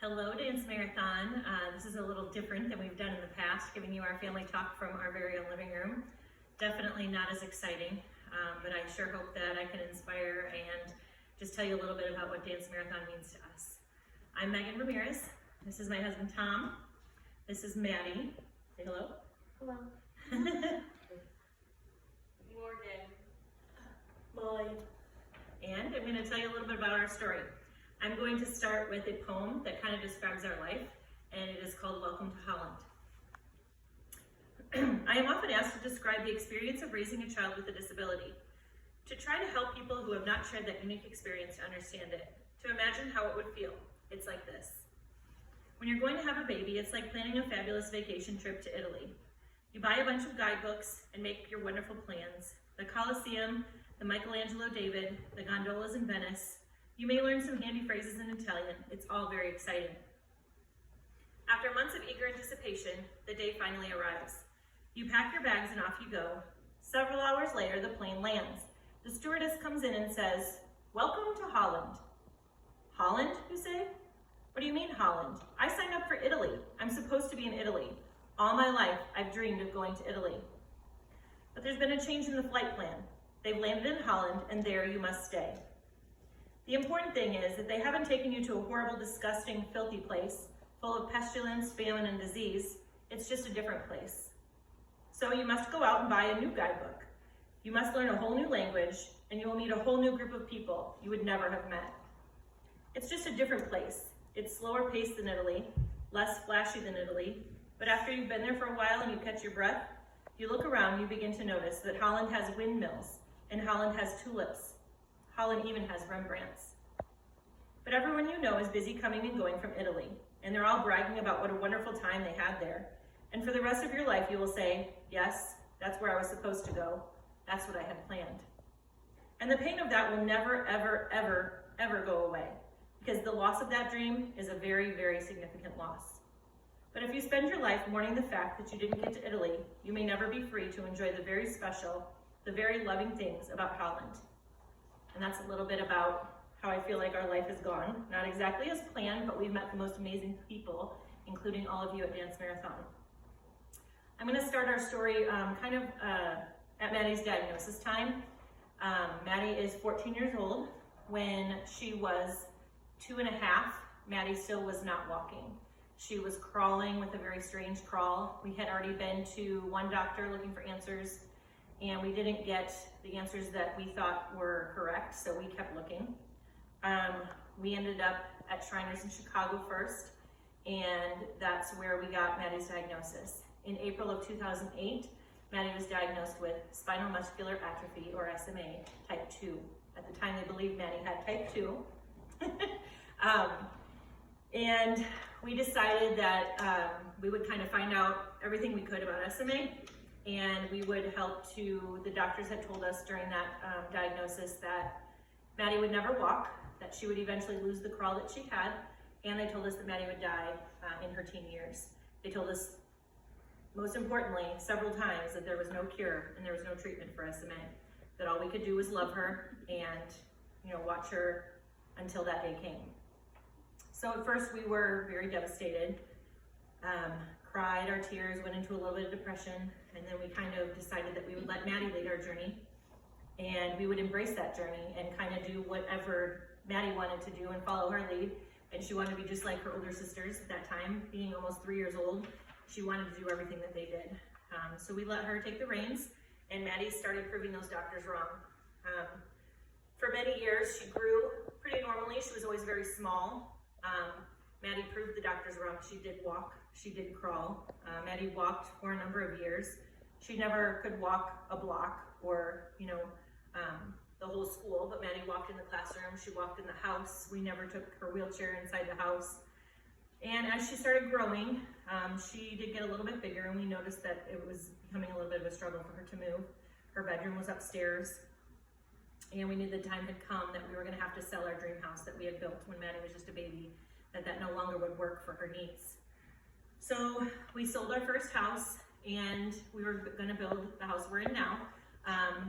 Hello, Dance Marathon. This is a little different than we've done in the past, giving you our family talk from our very own living room. Definitely not as exciting, but I sure hope that I can inspire and just tell you a little bit about what Dance Marathon means to us. I'm Megan Ramirez. This is my husband, Tom. This is Maddie. Say hello. Hello. Morgan. Molly. And I'm going to tell you a little bit about our story. I'm going to start with a poem that kind of describes our life, and it is called Welcome to Holland. I am often asked to describe the experience of raising a child with a disability, to try to help people who have not shared that unique experience to understand it, to imagine how it would feel. It's like this. When you're going to have a baby, it's like planning a fabulous vacation trip to Italy. You buy a bunch of guidebooks and make your wonderful plans. The Colosseum, the Michelangelo David, the gondolas in Venice. You may learn some handy phrases in Italian. It's all very exciting. After months of eager anticipation, the day finally arrives. You pack your bags and off you go. Several hours later, the plane lands. The stewardess comes in and says, "Welcome to Holland." Holland, you say? What do you mean, Holland? I signed up for Italy. I'm supposed to be in Italy. All my life, I've dreamed of going to Italy. But there's been a change in the flight plan. They've landed in Holland, and there you must stay. The important thing is that they haven't taken you to a horrible, disgusting, filthy place, full of pestilence, famine, and disease. It's just a different place. So you must go out and buy a new guidebook. You must learn a whole new language, and you will meet a whole new group of people you would never have met. It's just a different place. It's slower paced than Italy, less flashy than Italy, but after you've been there for a while and you catch your breath, you look around and you begin to notice that Holland has windmills, and Holland has tulips. Holland even has Rembrandts. But everyone you know is busy coming and going from Italy, and they're all bragging about what a wonderful time they had there. And for the rest of your life, you will say, yes, that's where I was supposed to go. That's what I had planned. And the pain of that will never, ever, ever, ever go away, because the loss of that dream is a very, very significant loss. But if you spend your life mourning the fact that you didn't get to Italy, you may never be free to enjoy the very special, the very loving things about Holland. And that's a little bit about how I feel like our life has gone. Not exactly as planned, but we've met the most amazing people, including all of you at Dance Marathon. I'm going to start our story at Maddie's diagnosis time. Maddie is 14 years old. When she was 2.5, Maddie still was not walking. She was crawling with a very strange crawl. We had already been to one doctor looking for answers, and we didn't get the answers that we thought were correct, so we kept looking. We ended up at Shriners in Chicago first, and that's where we got Maddie's diagnosis. In April of 2008, Maddie was diagnosed with spinal muscular atrophy, or SMA, type 2. At the time, they believed Maddie had type 2. And we decided that we would kind of find out everything we could about SMA, and we would help to, the doctors had told us during that diagnosis that Maddie would never walk, that she would eventually lose the crawl that she had, and they told us that Maddie would die in her teen years. They told us, most importantly, several times that there was no cure and there was no treatment for SMA, that all we could do was love her and watch her until that day came. So at first we were very devastated, cried our tears, went into a little bit of depression, and then we kind of decided that we would let Maddie lead our journey, and we would embrace that journey and kind of do whatever Maddie wanted to do and follow her lead. And she wanted to be just like her older sisters at that time, being almost 3 years old. She wanted to do everything that they did. So we let her take the reins, and Maddie started proving those doctors wrong. For many years, she grew pretty normally. She was always very small. Maddie proved the doctors wrong. She did walk, she did crawl. Maddie walked for a number of years. She never could walk a block or, the whole school, but Maddie walked in the classroom, she walked in the house. We never took her wheelchair inside the house. And as she started growing, she did get a little bit bigger, and we noticed that it was becoming a little bit of a struggle for her to move. Her bedroom was upstairs, and we knew the time had come that we were going to have to sell our dream house that we had built when Maddie was just a baby, that no longer would work for her needs. So we sold our first house, and we were going to build the house we're in now,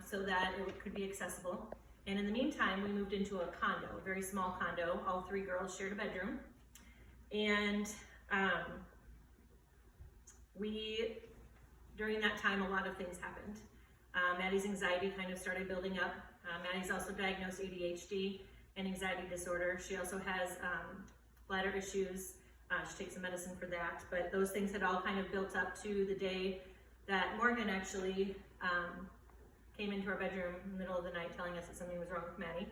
so that it could be accessible. And in the meantime, we moved into a condo, a very small condo. All 3 girls shared a bedroom. And during that time, a lot of things happened. Maddie's anxiety kind of started building up. Maddie's also diagnosed ADHD and anxiety disorder. She also has bladder issues. She takes some medicine for that, but those things had all kind of built up to the day that Morgan actually came into our bedroom in the middle of the night telling us that something was wrong with Maddie,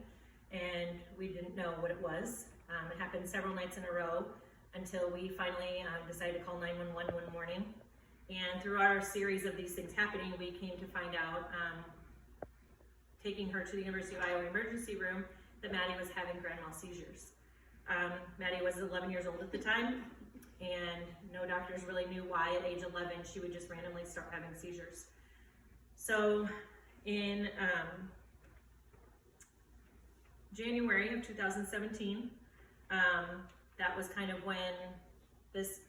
and we didn't know what it was. It happened several nights in a row until we finally decided to call 911 one morning. And throughout our series of these things happening, we came to find out, taking her to the University of Iowa emergency room, that Maddie was having grand mal seizures. Maddie was 11 years old at the time, and no doctors really knew why at age 11 she would just randomly start having seizures. So in January of 2017, that was kind of when this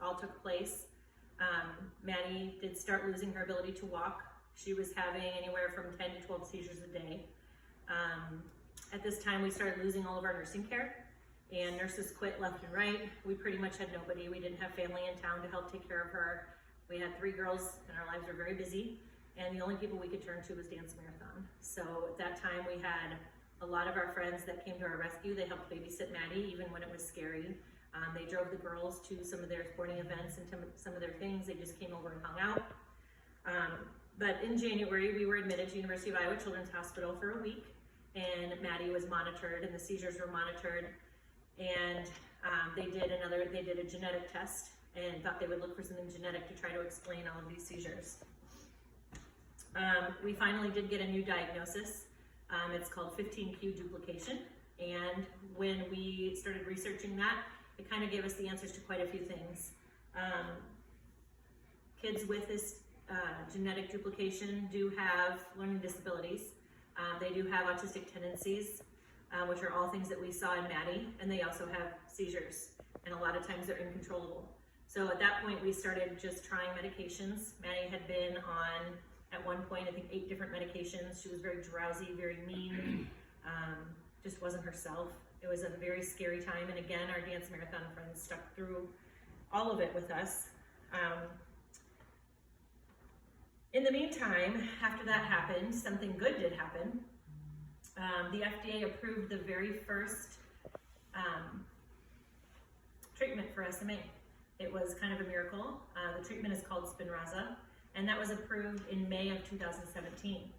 all took place. Maddie did start losing her ability to walk. She was having anywhere from 10 to 12 seizures a day. At this time, we started losing all of our nursing care, and nurses quit left and right. We pretty much had nobody. We didn't have family in town to help take care of her. We had 3 girls, and our lives were very busy, and the only people we could turn to was Dance Marathon. So at that time, we had a lot of our friends that came to our rescue. They helped babysit Maddie, even when it was scary. They drove the girls to some of their sporting events and to some of their things. They just came over and hung out. But in January, we were admitted to University of Iowa Children's Hospital for a week, and Maddie was monitored, and the seizures were monitored. And they did a genetic test and thought they would look for something genetic to try to explain all of these seizures. We finally did get a new diagnosis. It's called 15q duplication. And when we started researching that, it kind of gave us the answers to quite a few things. Kids with this genetic duplication do have learning disabilities. They do have autistic tendencies, which are all things that we saw in Maddie, and they also have seizures, and a lot of times they're uncontrollable. So at that point, we started just trying medications. Maddie had been on, at one point, I think 8 different medications. She was very drowsy, very mean, just wasn't herself. It was a very scary time, and again, our Dance Marathon friends stuck through all of it with us. In the meantime, after that happened, something good did happen. The FDA approved the very first treatment for SMA. It was kind of a miracle. The treatment is called Spinraza, and that was approved in May of 2017.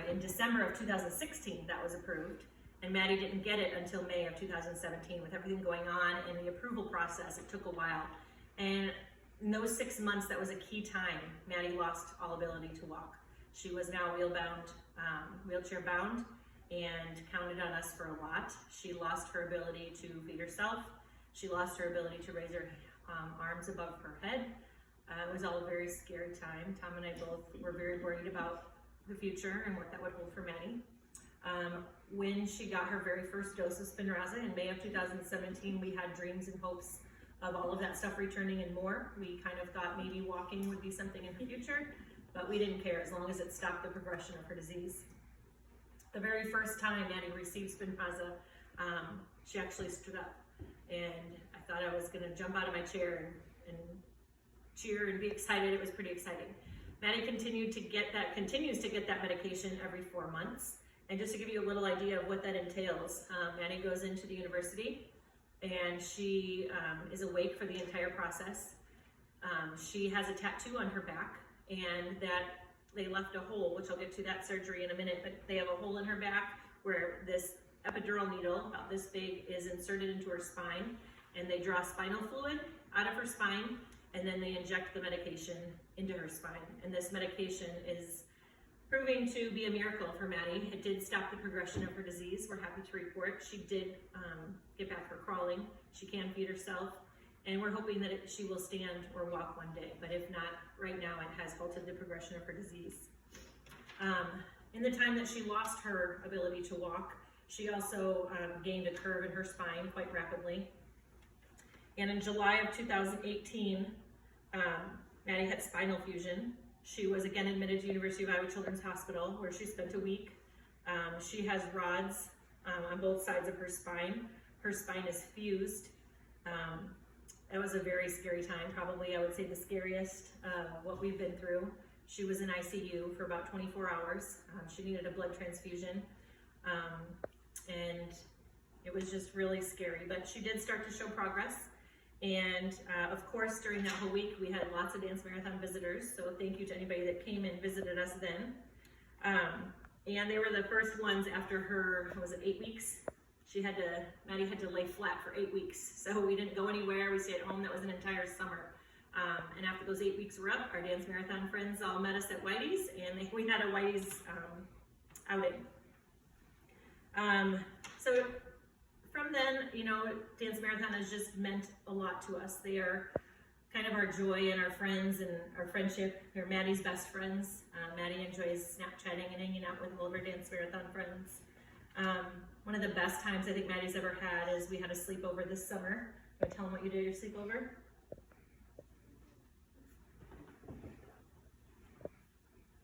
In December of 2016, that was approved. And Maddie didn't get it until May of 2017. With everything going on in the approval process, it took a while. And in those 6 months, that was a key time. Maddie lost all ability to walk. She was now wheelchair bound, and counted on us for a lot. She lost her ability to feed herself. She lost her ability to raise her arms above her head. It was all a very scary time. Tom and I both were very worried about the future and what that would hold for Maddie. When she got her very first dose of Spinraza in May of 2017, we had dreams and hopes of all of that stuff returning and more. We kind of thought maybe walking would be something in the future, but we didn't care as long as it stopped the progression of her disease. The very first time Maddie received Spinraza, she actually stood up, and I thought I was gonna jump out of my chair and cheer and be excited. It was pretty exciting. Maddie continues to get that medication every 4 months. And just to give you a little idea of what that entails, Maddie goes into the university, and she is awake for the entire process. She has a tattoo on her back, and that they left a hole, which I'll get to that surgery in a minute, but they have a hole in her back where this epidural needle, about this big, is inserted into her spine, and they draw spinal fluid out of her spine, and then they inject the medication into her spine. And this medication is proving to be a miracle for Maddie. It did stop the progression of her disease. We're happy to report she did get back her crawling. She can feed herself, and we're hoping that she will stand or walk one day. But if not, right now it has halted the progression of her disease. In the time that she lost her ability to walk, she also gained a curve in her spine quite rapidly. And in July of 2018, Maddie had spinal fusion. She was again admitted to University of Iowa Children's Hospital, where she spent a week. She has rods on both sides of her spine. Her spine is fused. It was a very scary time, probably I would say the scariest what we've been through. She was in ICU for about 24 hours. She needed a blood transfusion, and it was just really scary, but she did start to show progress. And of course, during that whole week, we had lots of Dance Marathon visitors, so thank you to anybody that came and visited us then. And they were the first ones after her, was it 8 weeks? Maddie had to lay flat for 8 weeks. So we didn't go anywhere, we stayed at home. That was an entire summer. And after those 8 weeks were up, our Dance Marathon friends all met us at Whitey's, and we had a Whitey's outing. So from then, you know, Dance Marathon has just meant a lot to us. They are kind of our joy and our friends and our friendship. They're Maddie's best friends. Maddie enjoys Snapchatting and hanging out with all of her Dance Marathon friends. One of the best times I think Maddie's ever had is we had a sleepover this summer. Can you tell them what you did at your sleepover?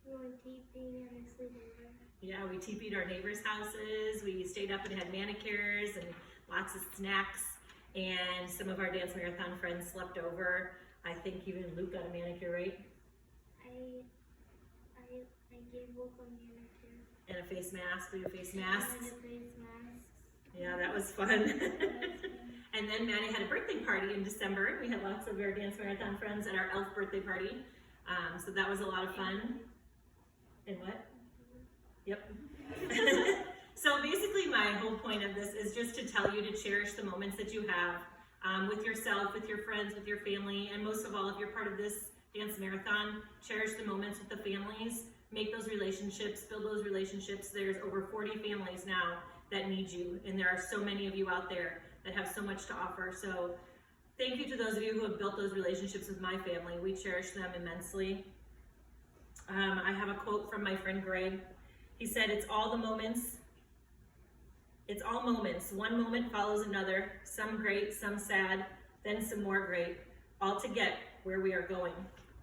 We went TPing at our sleepover. Yeah, we TP'd our neighbors' houses. We stayed up and had manicures and lots of snacks. And some of our Dance Marathon friends slept over. I think even Luke got a manicure, right? I gave Luke a manicure. And a face mask. We did face masks. And a face mask. Yeah, that was fun. And then Maddie had a birthday party in December. We had lots of our Dance Marathon friends at our elf birthday party. So that was a lot of fun. And what? Yep. So basically my whole point of this is just to tell you to cherish the moments that you have with yourself, with your friends, with your family, and most of all, if you're part of this Dance Marathon, cherish the moments with the families, make those relationships, build those relationships. There's over 40 families now that need you, and there are so many of you out there that have so much to offer. So thank you to those of you who have built those relationships with my family. We cherish them immensely. I have a quote from my friend Greg. He said, it's all moments. One moment follows another, some great, some sad, then some more great, all to get where we are going.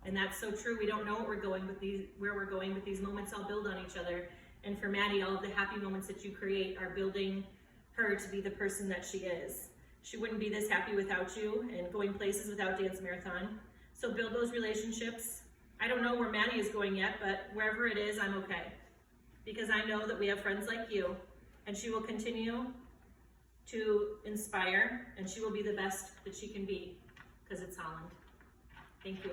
And that's so true. We don't know where we're going, but these moments all build on each other. And for Maddie, all of the happy moments that you create are building her to be the person that she is. She wouldn't be this happy without you and going places without Dance Marathon. So build those relationships. I don't know where Maddie is going yet, but wherever it is, I'm okay. Because I know that we have friends like you, and she will continue to inspire, and she will be the best that she can be, because it's Holland. Thank you.